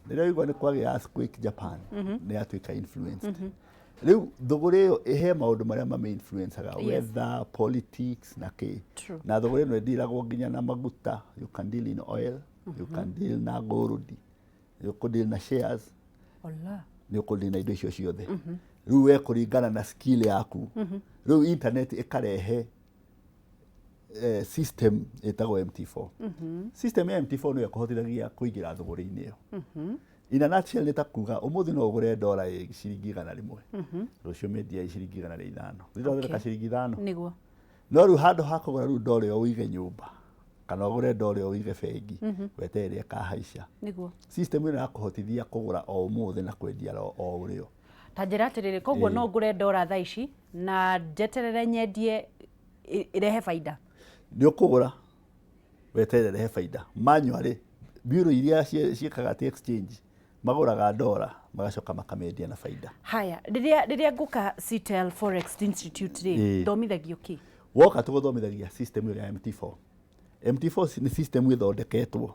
Nĩrĩo igwa nĩ kwagĩa earthquake Japan nĩ yatuĩka influenced. Rĩu thogora ĩyo ĩhe maũndũ marĩa mame-influencaga weather, politics na kĩ. Na thogora ĩno ĩndiragwo nginya na maguta. You can deal in oil, you can deal na gold, you can deal na shares. Nĩ ũkũdeal na indo icio ciothe. Rĩu we kũringana na skill yaku. Rĩu internet ĩkarehe system ĩtagwo MT4. System ya MT4 nĩyo ĩkũhotithagia kũingĩra thogora-inĩ ĩyo. In a nutshell nĩ ta kuga ũmũthĩ no ũgũre ndora ciringi 100. Rũciũ mendia ciringi 105. Thutha ciringi 5. Nĩguo. No rĩu handũ ha kũgũra rĩu ndora ĩyo ũige nyũmba kana ũgũre ndora ĩyo ũige bengi weterere ĩkahaica. Nĩguo. System ĩno ya kũhotithia kũgũra o ũmũthĩ na kwendia o ũrĩo. Ta njĩra atĩrĩrĩ, koguo no ngũre ndora thaa ici na njeterere nyendie irehe faida. Nĩ ũkũgũra weterere irehe faida. Manually bureau iria ciĩkaga ati exchange magũraga ndora magacoka makamendia na faida. Haya, rĩrĩa ngũka CTL Forex Institute rĩ, thomithagio kĩ? Woka tũgũthomithagia system ya MT4. MT4 nĩ system ĩthondeketwo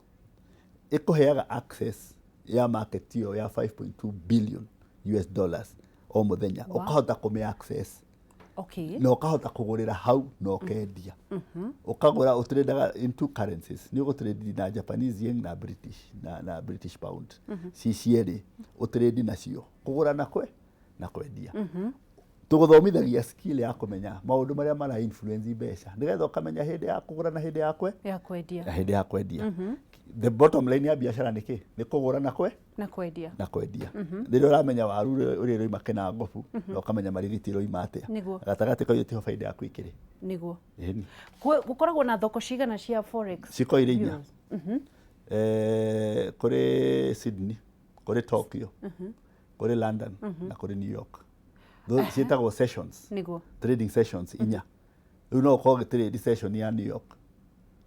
ĩkũheaga access ya market ĩyo ya 5.2 billion US dollars o mũthenya. Ũkahota kũme access. Okay. Na ũkahota kũgũrĩra hau na ũkendia. Ũkagũra ũtrendaga in two currencies. Nĩ ũgũtrade na Japanese yen na British pound. Cierĩ ũtrade nacio. Kũgũra na kwendia. Tũgũthomithagia skill ya kũmenya maũndũ marĩa mara influence mbeca. Nĩgetha ũkamenya hĩndĩ ya kũgũra na hĩndĩ ya kwendia. Na hĩndĩ ya kwendia. The bottom line ya biacara nĩ kĩ? Nĩ kũgũra na kwendia. Rĩrĩa ũramenya waru ũrĩa roima kena ngobu, na ũkamenya marigiti roima atĩa. Gatagatĩ ka yote faida yaku ikĩrĩ. Nĩguo. Gũkoragwo na thoko cigana cia forex? Ciko irĩ inya. Kũrĩ Sydney, kũrĩ Tokyo, kũrĩ London na kũrĩ New York. Ciĩtagwo sessions. Nĩguo. Trading sessions inya. Rĩu no ũkorwo ũgĩtrade session ya New York.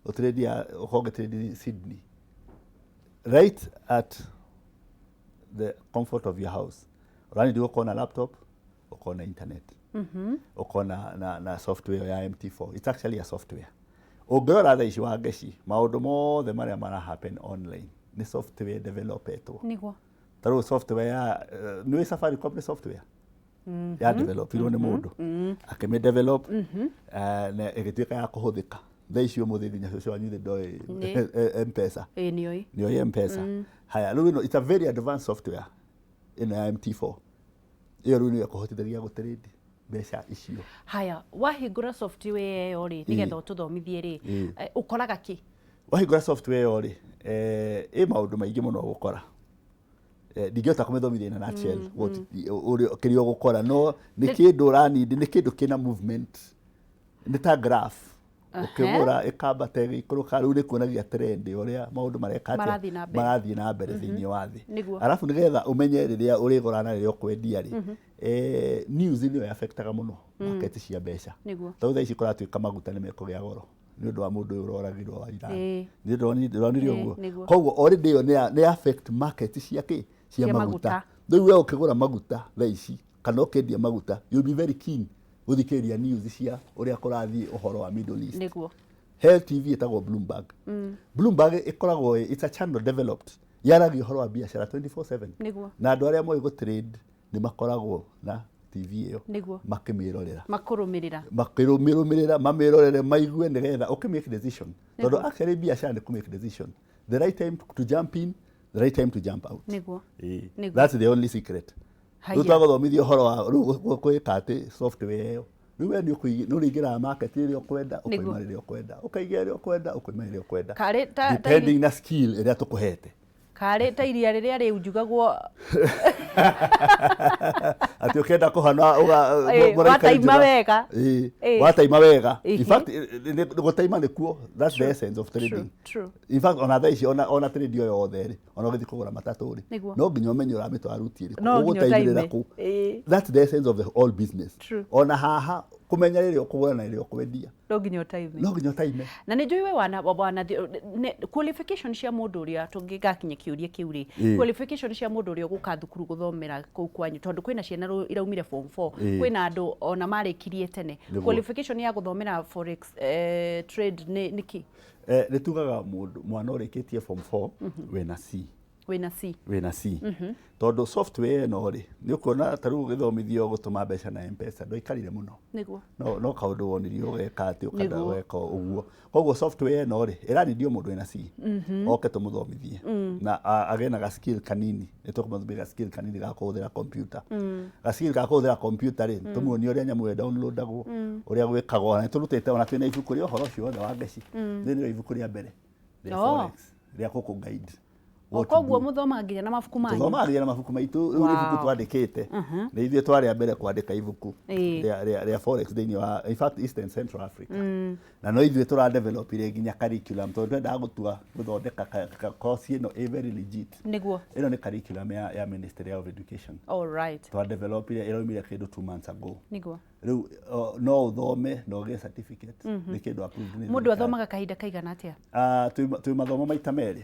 Ũkorwo ũgĩtrade Sydney. Right at the comfort of your house. Urani uko na laptop, uko na internet. Uko na software ya MT4. It's actually a software. Ũngĩrora thaa ici wa ngeci, maũndũ mothe marĩa mara happen online ni software developetwo. Nĩguo. Tarũ software ya nĩ Safaricom nĩ software ya develop irwo nĩ mũndũ. Akĩme develop na ĩgĩtuĩka ya kũhũthĩka. Thaa ici ũmũthĩ nginya cũcũ wanyu ndoĩ M-Pesa. Nĩoĩ M-Pesa. Haya, rĩu it's a very advanced software ĩno ya MT4. Iyo rĩu nĩyo ĩkũhotithagia gũtrade mbeca icio. Haya, wahingũra software ĩyo rĩ, nĩgetha ũtũthomithie rĩ, ũkoraga kĩ? Wahingũra software ĩyo rĩ, ĩ maũndũ maingĩ mũno gũkora. Ndingĩhota kũmĩthomithia na nutshell kĩrĩa ũgũkora, no nĩ kĩndũ ũranindi, nĩ kĩndũ kĩna movement. Nĩ ta graph. Ũkĩgũra ĩkambata ĩgĩikũrũka, rĩu nĩ kuonagia trend ũrĩa maũndũ mareka atĩa marathiĩ na mbere thĩinĩ wa thĩ. Arabu nĩgetha ũmenye rĩrĩa ũrĩgũra na rĩrĩa ũkwendia rĩ, news nĩyo affectaga mũno market cia mbeca. Tondũ thaa ici kũratuĩka maguta nĩ mekũgĩa goro nĩ ũndũ wa mũndũ ũyũ ũroragirwo wa Iran. Nĩ ndĩronire ũguo. Koguo already ĩyo nĩ affect market cia kĩ? Cia maguta. Rĩu we ũkĩgũra maguta thaa ici kana ũkendia maguta, you'll be very keen gũthikĩrĩria news cia ũrĩa kũrathiĩ ũhoro wa Middle East. Nĩguo. Health TV ĩtagwo Bloomberg. Bloomberg ĩkoragwo it's a channel developed yaragia ũhoro wa biacara 24/7. Nĩguo. Na andũ arĩa moĩ gũtrade nĩ makoragwo na TV ĩyo makĩmĩrorera. Makĩrũmĩrĩra, mamĩrorere, maigue nĩgetha ũkĩmake decision. Tondũ actually biacara nĩ kũmake decision. The right time to jump in, the right time to jump out. Nĩguo. That's the only secret. Rĩu twagothomithia ũhoro wa gwĩka atĩ software ĩyo. Rĩu we nĩ ũrĩingĩraga market ĩrĩa ũkwenda, ũkoima rĩrĩa ũkwenda. Ũkaiga ĩrĩa ũkwenda, ũkoima ĩrĩa ũkwenda. Depending na skill ĩrĩa tũkũhete. Karĩ ta iria rĩrĩa rĩu njugagwo atĩ ũkenda kũhana wataima wega. Wataima wega. In fact gũtaima nĩkuo, that's the essence of trading. In fact ona thaa ici ona trade yo yothe rĩ, ona ũgĩthiĩ kũgũra matatũ rĩ, no nginya ũmenye ũramĩtwara ruti ĩrĩkũ, ũgũtaimĩrĩra kũ. That's the essence of the all business. Ona haha kũmenya rĩrĩa ũkũgũra na rĩrĩa ũkwendia. No nginya ũtaime. Na nĩ njũĩ we wana qualification cia mũndũ ũrĩa tũngĩgakinya kĩũria kĩu rĩ, qualification cia mũndũ ũrĩa ũgũka thukuru gũthomera kũu kwanyu, tondũ kwĩna ciana iraumire form 4, kwĩna andũ ona marĩkirie tene. Qualification ya gũthomera forex trade nĩ kĩ? Nĩ tugaga mwana ũrĩkĩtie form 4 wena C. wĩna C tondu software ĩno rĩ nĩ ũkuona ta rĩu gĩthomithio gũtũma mbeca na M-Pesa ndũikarire mũno nĩguo no kaũndũ wonirio ũgeka atĩ ũgeka ũguo koguo software ĩno rĩ ĩranidio mũndũ wĩna C oke tũmũthomithie na agĩe na skill kanini nĩ tũkũmũthomithia skill kanini ga kũhũthĩra computer skill ga kũhũthĩra computer rĩ tũmuonie ũrĩa nyamũ ĩyo downloadagwo ũrĩa gwĩkagwo na tũrutĩte ona twĩna ibuku rĩa ũhoro ũcio wothe wa ngeci thĩinĩ wa ibuku rĩa mbere rĩa forex rĩa gũkũ guide koguo mũthoma nginya na mabuku manyu tũthomaga nginya na mabuku maitũ rĩu ibuku twandĩkĩte nĩ ithuĩ twarĩa mbere kwandĩka ibuku rĩa forex thĩinĩ wa in fact Eastern Central Africa na no ithuĩ tũradevelopire nginya curriculum tondũ twendaga gũtua gũthondeka course ĩno ĩ very legit nĩguo ĩno nĩ curriculum ya Ministry of Education twadevelopire ĩraumire kĩndũ 2 months ago nĩguo rĩu no ũthome na ũgĩe certificate nĩ kĩndũ approved nĩ mũndũ athomaga kahinda kaigana atĩa twĩ mathomo maita merĩ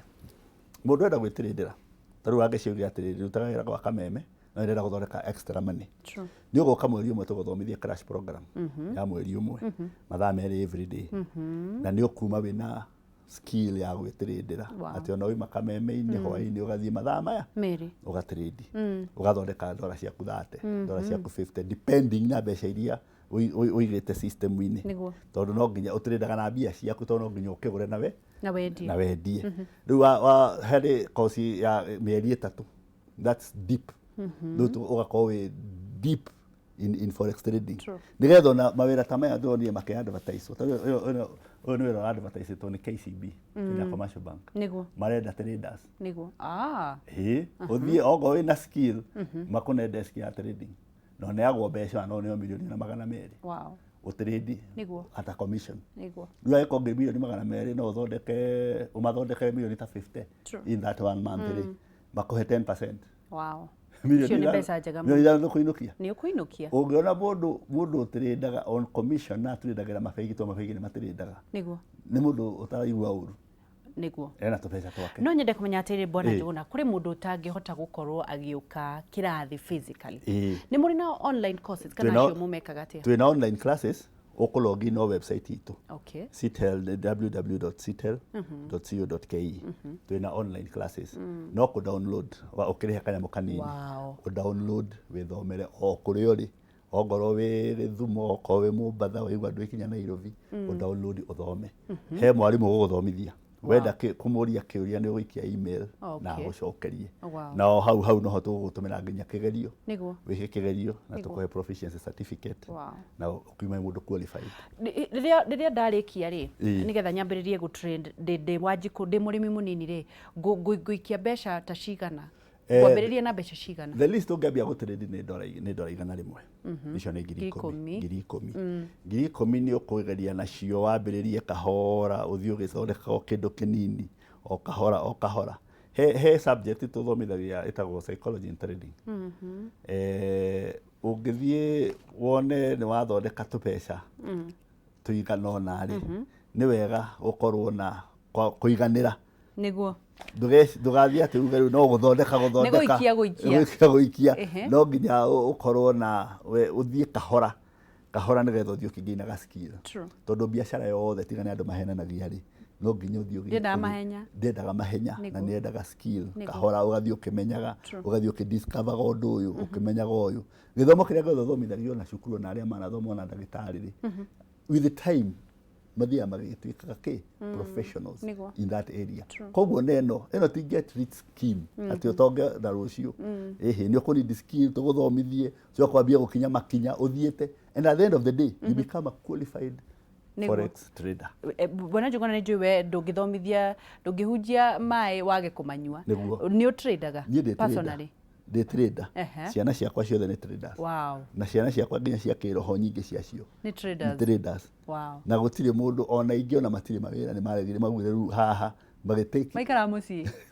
mũndũ enda gwĩtĩrĩndĩra ta rĩu angĩciũria atĩrĩrĩ rutaga wĩra gwa kameme no ndĩrenda gũthondeka extra money nĩ ũgũka mweri ũmwe tũgũthomithia crash program ya mweri ũmwe mathaa merĩ every day na nĩ ũkuma wĩna skill ya gwĩtĩrĩndĩra atĩ ona wĩma kameme-inĩ hwaĩ-inĩ ũgathiĩ mathaa maya merĩ ũgatrade ũgathondeka ndora ciaku 30 ndora ciaku 50 depending na mbeca iria ũigĩte system-inĩ tondũ no nginya ũtrĩndaga na mbia ciaku tondũ no nginya ũkĩgũre na wendie rĩu harĩ kosi ya mĩeri 3 that's deep rĩu ũgakorwo wĩ deep in forex trading nĩgetha ona mawĩra ta maya ndĩronire makĩ-advertise ũyũ nĩ wĩra wa-advertise-two nĩ KCB Kenya Commercial Bank marenda traders ũthiĩ okorwo wĩna skill makũne desk ya trading no neagwo mbeca no nĩo mirioni na 200 utrade ata commission rĩu angĩkorwo ngĩ mirioni 200 no ũmathondeke mirioni ta 50 in that 1 month makũhe 10%. Mirioni kũinũkia ũngĩona mũndũ ũtrĩndaga on commission na atrĩndagĩra mabegi nĩ matrĩndaga nĩ mũndũ ũtaraigua ũru ena tũbeca twake no nyende kũmenya atĩrĩ Bwana Njũgũna kũrĩ mũndũ ũtangĩhota gũkorwo agĩũka kĩrathi physically nĩ mũrĩ na online courses kana cio mũmekaga atĩa twĩna online classes ũkũlogin no website itũ www.citel.co.ke twĩna online classes no kũ-download ũkĩrĩha kanyamũ kanini ũ-download wĩthomere o kũrĩa ũrĩ ongorwo wĩ Gĩthumo okorwo wĩ Mũmbatha waigua ndwĩkinya Nairobi ũ-download ũthome he mwarimũ ũgũgũthomithia wenda kũmũria kĩũria nĩ ũgũikia email na agũcokerie na hau noho tũgũgũtũmĩra nginya kĩgerio wĩke kĩgerio na tũkũhe proficiency certificate na ũkiume mũndũ qualified rĩrĩa ndarĩkia rĩ nĩgetha nyambĩrĩrie gũ-trade ndĩ Wanjikũ ndĩ mũrĩmi mũnini rĩ ngũikia mbeca ta cigana kwambĩrĩria na mbeca cigana the least ũngĩambia gũ-trade nĩ ndora igana rĩmwe icio nĩ ngiri ikũmi nĩ ũkũgeria nacio wambĩrĩrie kahora ũthiĩ ũgĩthondekaga kĩndũ kĩnini o kahora he subject tũthomithagia ĩtagwo psychology in trading ũngĩthiĩ wone nĩ wathondeka tũbeca tũigana ũna rĩ nĩ wega ũkorwo na kũiganĩra nĩguo ndũgathiĩ atĩ uge rĩu no gũthondeka gũikia no nginya ũkorwo na ũthiĩ kahora nĩgetha ũthiĩ ũkĩgĩinaga skill tondũ biacara yothe tiga nĩ andũ mahenanagia rĩ no nginya ũthiĩ ndĩendaga mahenya na nĩ yendaga skill kahora ũgathiĩ ũkĩmenyaga ũgathiĩ ũkĩdiscover ũndũ ũyũ ũkĩmenyaga ũyũ gĩthomo kĩrĩa gĩothe ũthomithagio na cukuru na arĩa manathoma na ndagĩtarĩ rĩ with the time mathiaga magĩtuĩkaga professionals in that area koguo ĩno ti get rich scheme atĩ ũtonge na rũciũ nĩ ũkũnidi skill tũgũthomithie ũkwambia gũkinya makinya ũthiĩte and at the end of the day you become a qualified forex trader. Bwana Njũgũna nĩ njũĩ we ndũngĩhunjia maĩ wage kũmanyua nĩ ũtradaga personally ndĩ trader ciana ciakwa ciothe nĩ traders na ciana ciakwa nginya cia kĩroho nyingĩ ciacio nĩ traders na gũtirĩ mũndũ ona ingĩ ona matirĩ mawĩra nĩ maregire maugire rĩu haha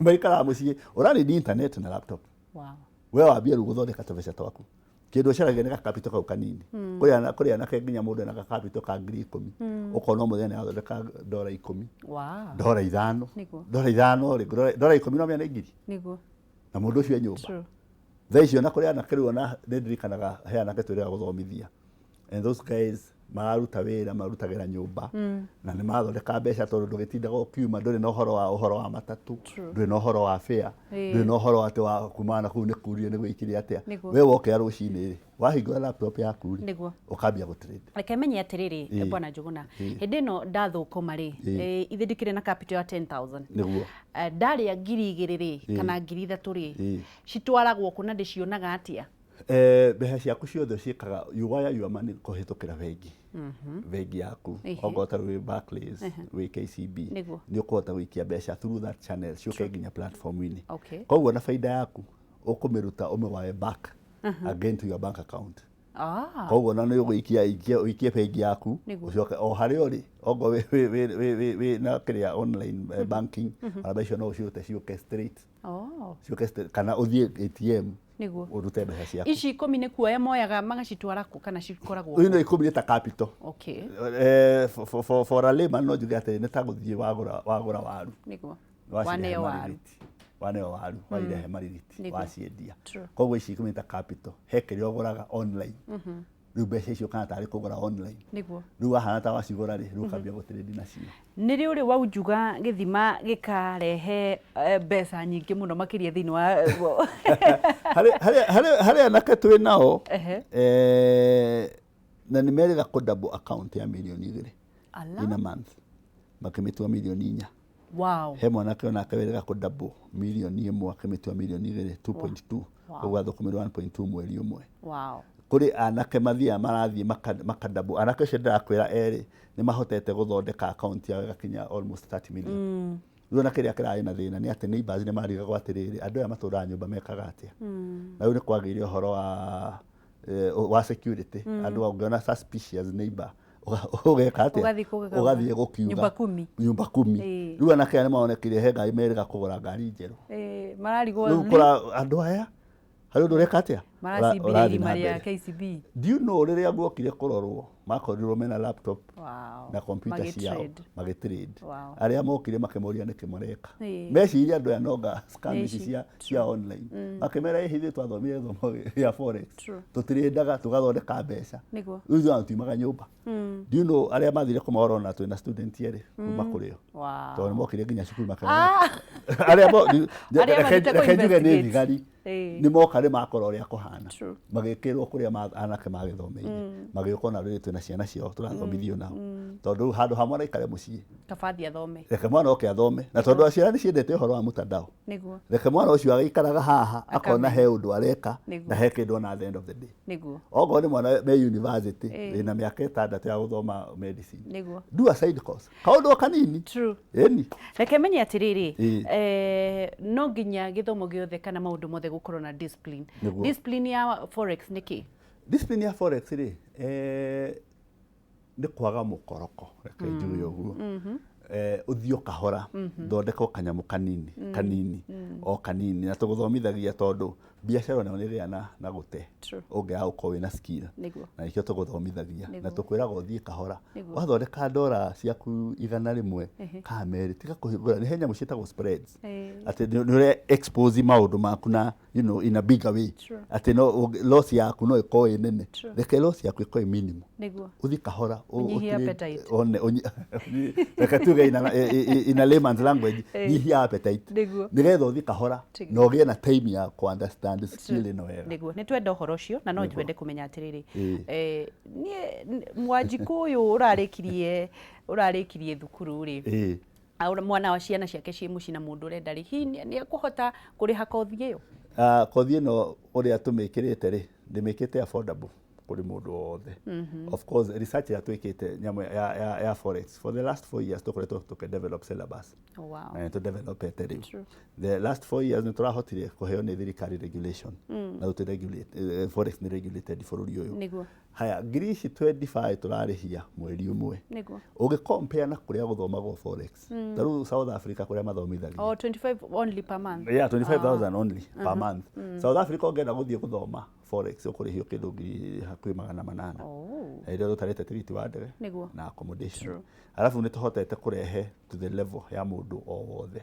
maikaraga mũciĩ ũranidi internet na laptop we wambia rĩu gũthondeka tũbeca twaku kĩndũ ũcaragia nĩ gakapito kau kanini kũrĩ anake nginya mũndũ ena gakapito ka ngiri 10 ũkona mũthenya nĩ athondeka ndora 10 ndora 5 ndora 10 no mĩana ngiri na mũndũ ũcio nyũmba thaa icio na kũrĩ anake rĩu ona nĩ ndirikanaga he anake twĩrĩga gũthomithia and those guys mararuta wĩra marutagĩra nyũmba na nĩ mathondeka mbeca tondũ ndũgĩtindaga ũkiuma ndũrĩ na ũhoro wa matatu ndũrĩ na ũhoro wa fare ndũrĩ na ũhoro atĩ wa kumana na kũu nĩ kurio nĩ gwĩkire atĩa we wokĩra rũcinĩ wahingũra laptop yaku ũkambia gũtrade. Reke menye atĩrĩrĩ Bwana Njuguna, hĩndĩ ĩno ndathũkũma rĩ ithe ndikĩrĩ na capital ya 10,000 nĩguo ndarĩa 2,000 rĩ kana 3,000 rĩ citwaragwo kũ na ndĩcionaga atĩa? Mbeca ciaku ciothe ciĩkaga you wire your money kũhĩtũkĩra bengi bengi yaku ongota wĩ Barclays wĩ KCB nĩ ũkũhota gũikia mbeca through that channel ciũke nginya platform-inĩ koguo na baida yaku ũkũmĩruta ũmĩwae back again to your bank account. Koguo na nĩ ũgũikia bengi yaku ũcoke o harĩa ũrĩ ongo wĩ na kĩrĩa online banking araba icio no ciũke straight kana ũthiĩ ATM niguo urute mbeca ciaku. Ici 10 nĩ kuoya moyaga magacitwara kũ kana cikoragwo kũ? Ino 10 nĩ ta capital. For a layman no njuge atĩ nĩ ta gũthiĩ wagũra waru niguo waneo waru wairehe maririti waciendia koguo ici 10 nĩ ta capital he kĩrĩa ũgũraga online rĩu mbeca icio kana tarĩ kũgũra online niguo rĩu wahana ta wacigũra rĩ rĩu ũkambia gũtrade nacio. Nĩ rĩu rĩ waujuga gĩthima gĩkarehe mbeca nyingĩ mũno makĩria thĩinĩ wa harĩ anake twĩ nao na nĩ merĩga kũ double account ya milioni 2 in a month makĩmĩtua milioni 4. Wow. He mwanake onake werĩga kũ double milioni 1 akĩmĩtua milioni 2 2.2 koguo athũkũmĩrwo 1.2 mweri ũmwe. Wow. Kuri anake mathia marathiĩ makadabu anake cio ndĩrakwĩra erĩ nĩ mahotete gũthondeka account yao ĩgakinya almost 30 million. Rĩu na kĩrĩa kĩrarĩ na thĩna nĩ atĩ neighbors nĩ marigagwo atĩrĩrĩ andũ aya matũũraga nyũmba mekaga atĩa. Na rĩu nĩ kwagĩire ũhoro wa security andũ ũngĩona suspicious neighbor ũgeka atĩa ũgathiĩ gũkiuga nyũmba 10. Rĩu anake aya nĩ maonekire he ngari merĩga kũgũra ngari njerũ mararigwo rĩu kũra andũ aya harĩ ũndũ ũreka atĩa maracibĩrĩri marĩa KCB. Do you know rĩrĩa guokire kũrorwo makorirwo mena laptop na computer ciao magĩtrade arĩa mokire makĩmoria nĩkĩ mareka meciria andũ aya nonga scam ici cia online makĩmera hihi twathomire gĩthomo gĩa forex tũtirendaga tũgathondeka mbeca rĩu ithuĩ tuimaga nyũmba. Do you know arĩa mathire kũmorona twĩna student yerĩ kuma kũrĩo tondũ nĩ mokire nginya cukuru makĩmera arĩa njuge nĩ thigari nĩ moka nĩ makora ũrĩa kũhana magĩkĩrwo kũrĩa anake magĩthomeire magĩũka na rĩrĩ twĩna ciana ciao tũrathomithio nao tondũ handũ hamwe raikare mũciĩ kabathi athome reke mwana oke athome na tondũ aciara nĩ ciendete ũhoro wa mutandao niguo reke mwana ũcio agĩikaraga haha akona he ũndũ areka na he kĩndũ na at the end of the day niguo ogo nĩ mwana me university ĩna mĩaka 6 ya gũthoma medicine niguo do a side course kaũndũ kanini true eni reke menye atĩrĩrĩ no nginya gĩthomo gĩothe kana maũndũ mothe gũkorwo na discipline. Discipline ya forex nĩ kĩ? Discipline ya forex rĩ nĩ kwaga mũkoroko reke njuge ũguo ũthiĩ kahora thondeka kanyamũ kanini o kanini na tũgũthomithagia tondũ biacara nayo nĩ gĩa na gũte ũngĩaga gũkorwo wĩna skill na nĩkĩo tũgũthomithagia na tũkwĩraga ũthiĩ kahora wathondeka ndora ciaku 100 kana merĩ tiga kũhingũra nĩ he nyamũ ciĩtagwo spreads atĩ nĩ ũrĩa expose maũndũ maku na you know in a bigger way atĩ no loss yaku no ĩkorwo ĩ nene reke loss yaku ĩkorwo minimum ũthiĩ kahora reke tuge in a layman's language nyihia appetite nĩgetha ũthiĩ kahora na ũgĩe na time ya ku understand skill ĩno wega nĩguo nĩ twenda ũhoro ũcio na no twende kũmenya atĩrĩrĩ niĩ Mwanjikũ ũyũ ũrarĩkirie thukuru rĩ mwana wa ciana ciake ciĩ mũciĩ na mũndũ ũrenda rĩ hihi nĩ ekũhota kũrĩha kothi ĩyo? Kothi ĩno ũrĩa tũmĩkĩrĩte rĩ ndĩmĩkĩte affordable kuri mũndũ wothe. Of course research ya twĩkĩte nyamũ ya forex for the last 4 years tũkoretwo tũkĩdevelop syllabus na tũdevelop rĩu the last 4 years nĩ tũrahotire kũheo nĩ thirikari regulation na tũregulate forex nĩ regulated bũrũri ũyũ. Haya ngiri ici 25 tũrarĩhia mweri ũmwe ũgĩcompare na kũrĩa gũthomagwo forex tarĩu South Africa kũrĩa mathomithagio 25 only per month. Yeah, 25,000 only per month. South Africa ũngĩenda gũthiĩ gũthoma forex ũkũrĩhio kĩndũ hakuhĩ 800 ĩrĩa ũtarĩte tigiti wa ndege na accommodation. Alafu nĩ tũhotete kũrehe to the level ya mũndũ o wothe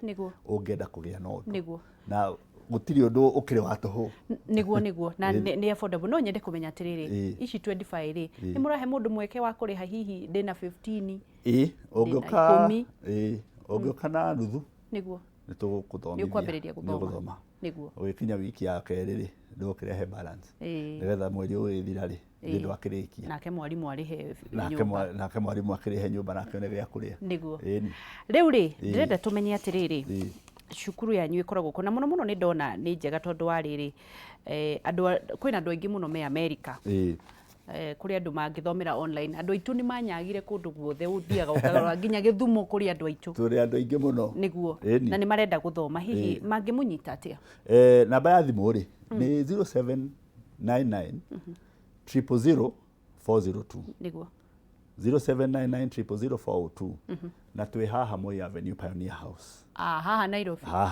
ũngĩenda kũgĩa na ũndũ na gutiri undu ukire wa toho niguo na ni affordable no nyende kumenya atiriri ici 25 ri ni murahe mundu mweke wa kuriha hihi ndina 15 ogioka na nuthu niguo ni tugukuthomithia ni kwambiriria guthoma niguo ugikinya wiki ya keri ri ndukirehe balance nigetha mweri uyu ithira ri ndu akirikia nake mwarimu arihe nake mwarimu akirihe nyumba nake one gya kuria niguo riu ri ndirenda tumenye atiriri cukuru yanyu ikoragwo kuna muno ni ndona ni njega tondu wa riri kwina andu aingi muno me America kuri andu mangithomera online andu aitu ni manyagire kundu guothe uthiaga ukarora nginya Githumo kuri andu aitu turi andu aingi muno niguo na ni marenda guthoma hihi mangimunyita atia namba ya thimu ri ni 0799 000 402 niguo 0799 na twi haha Moi Avenue Pioneer House haha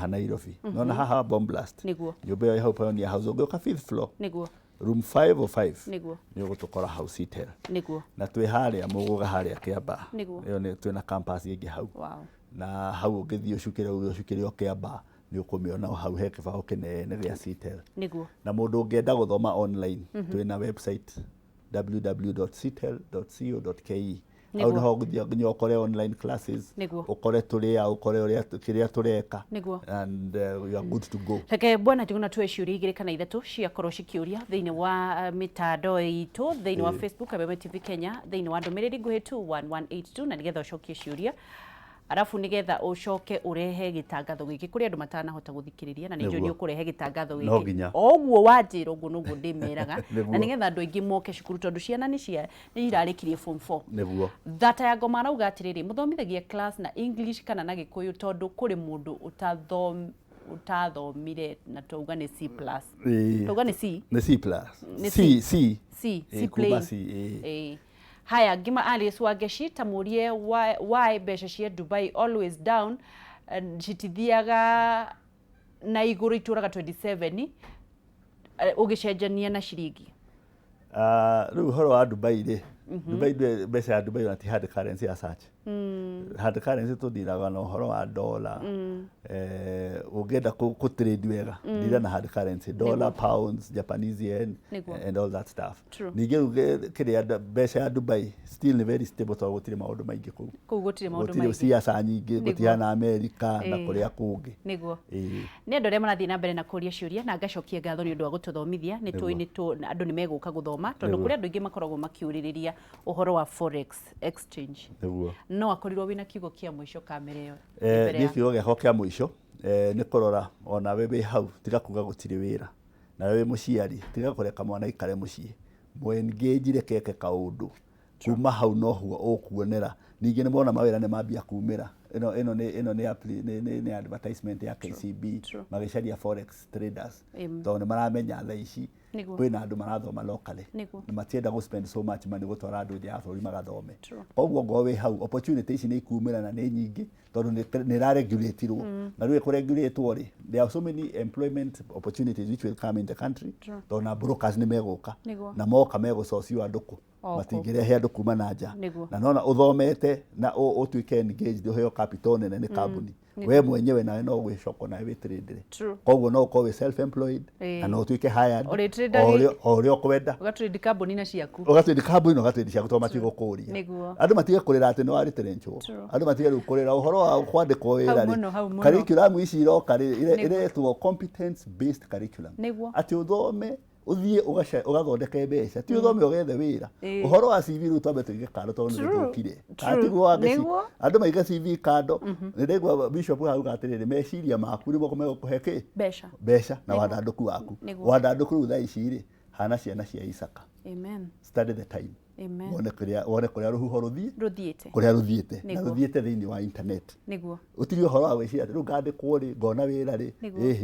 Nairobi nona haha Bomb Blast niguo nyumba ya haha Pioneer House ugoka 5th floor niguo room 505 niguo ni ugutukora house hotel niguo na twi haria muguga haria Kiamba niguo iyo ni twina campus ingi hau wow na hau ungithio ucukire Kiamba ni ukumiona hau he kibao kinene gya Citel niguo na mundu ungienda guthoma online twina website www.citel.co.ke au no guthia nginya ukore online classes ukore turia ukore uria kiria tureka and you are good to go reke bwana Njuguna tuwe ciuria igiri kana ithatu ciakorwo cikiuria thiini wa mitandao itu thiini wa Facebook Abebe TV Kenya thiini wa ndumiriri nguhi 21182 na nigetha ucokie ciuria arafu nigetha ucoke urehe gitangatho giki kuri andu matanahota guthikiriria na ninjo ni ukurehe gitangatho giki oguo wanjira uguo nuguo ndimeraga na nigetha andu aingi moke cukuru tondu ciana ni irarikirie form 4 niguo thata ya ngoma arauga atiriri muthomithagia class na English kana na Gikuyu tondu kuri mundu utathomire na tuuga ni C+ tuuga ni C C haya ngima Alice Wageshi tamurie why besha cia Dubai always down citithiaga na iguru ituraga 27 ugicenjania na ciringi riu horo wa Dubai ri Dubai besha ya Dubai na hard currency ya search hard currency tudiraga na horo wa dollar ugenda ku trade wega ndira na hard currency dollar pounds Japanese yen and all that stuff nige kiria besha ya Dubai still very stable to gutire maundu maingi ku gutire maundu maingi siasa nyingi gutihana America na kuria kungi niguo ni andu ria marathii na mbere na kuria ciuria na ngacokie ngatho ni undu wa gututhomithia ni andu ni meguka guthoma tondu kuria andu ingi makoragwo makiuririria uhoro wa forex exchange no akorirwo wina kiugo kia mwisho kamera iyo ni kiugo giako kia mwisho ni kurora ona wewe hau tiga kuga gutire wira na wewe muciari tiga kureka mwana ikare mucii engage rekeke kaundu kuma hau no huo ukuonera ningi ni mona mawira ni mambia kumira ino ni advertisement ya KCB magicaria forex traders tondu maramenya thaa ici kwina andu marathoma locally na matienda go spend so much money gutwara andu nja buri magathome koguo ngowe hau opportunities ni kumira na ni nyingi tondu ni ra regulatirwo na riu kuregulatwo ri there are so many employment opportunities which will come in the country tondu brokers ni meguka na moka mego socio anduku matingirehe andu kuma na nja na nona uthomete na utuike engaged uheo capital nene ni kambuni we mwenyewe nawe no gwicoko na we trade koguo no ko we self employed na no tuike hired orio kwenda ugatrade kambuni na ciaku ugatrade kambuni no ugatrade ciaku to matigo kuria andu matige kurira ati no ari trencho andu matige kurira uhoro wa kwandikwo wira ri curriculum ici iroka ire to competence based curriculum ati uthome uthie ugathondeke mbeca ti uthome ugethe wira uhoro wa CV ru twambe tuige kando tondu ndukire atigwo ageci andu maiga CV kando ndigwa bishop hau gatirire meciria maku ni boko mego kuheke mbeca na wandanduku waku wandanduku ru thaa ici ri hana ciana cia Isaka study the time wone kuria ruhuho ruthiite na ruthiite thiini wa internet niguo utiri uhoro wa gwiciria ru ngandikwo ri ngona wira ri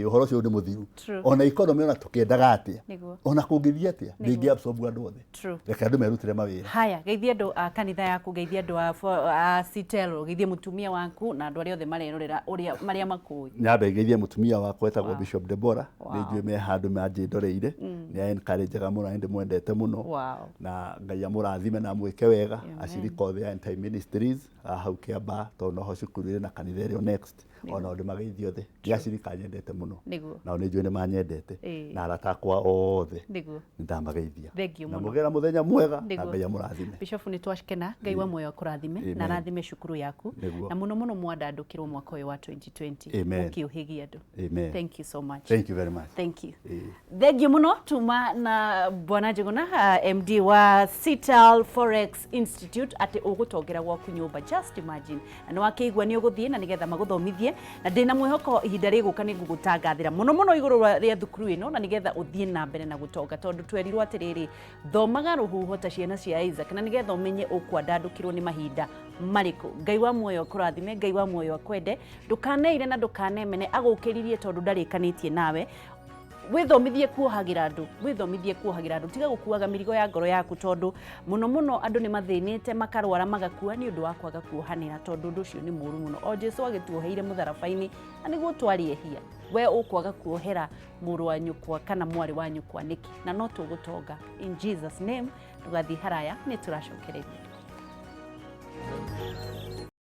uhoro ucio ndi muthiru ona economy ona tukiendaga atia ona kungithia atia ndingi absorb andu othe reke andu merutire mawira haya geithia andu a kanitha yaku geithia andu a Citel geithia mutumia waku na andu aria othe marerorera uria maria makui nyambe geithia mutumia waku etagwo Bishop Deborah nijue me handu manjindoreire ni encourage ga muno ndi mwendete muno na ngai murathime na mwike wega aciriko the Anti Ministries hau Kiamba tondu ho cukuru na kanitha rio next ona ndi mageithio othe ndiacirika nyendete muno niguo na ni njui ni manyendete na arata akwa othe niguo ndamageithia na mugera muthenya mwega na Ngai amurathime Bishop ni twashikena Ngai wa moyo akurathime na rathime cukuru yaku na muno muno mwandandukirwo mwaka uyu wa 2020 ukiuhigia andu thank you so much thank you very much thank you thank you muno tuma na bwana Njuguna MD wa Cital Forex Institute ati ugutongera gwaku nyumba just imagine na wakigwa ni uguthie na nigetha maguthomithie na ndina mwihoko ihinda riguka ni ngugutangathira muno iguru ria thukuru ino na nigetha uthie na mbere na gutonga tondu twerirwo atiriri thomaga ruhuho ta ciana cia Isaac na nigetha umenye ukwandandukirwo ni mahinda mariku Ngai wa muoyo kurathime Ngai wa muoyo akwende ndukaneire na ndukanemene agukiririe tondu ndarikanitie nawe withomithie kuohagira andu tiga gukuaga mirigo ya ngoro yaku tondu muno andu ni mathinite makarwara magakua ni undu wa kwaga kuohanira tondu undu ucio ni muru muno o Jesu agituoheire mutharabaini na niguo twariehia we ukwaga kuohera muru wa nyukwa kana mwari wa nyukwa niki na no tugutonga in Jesus name tugathi haraya ni turacokereria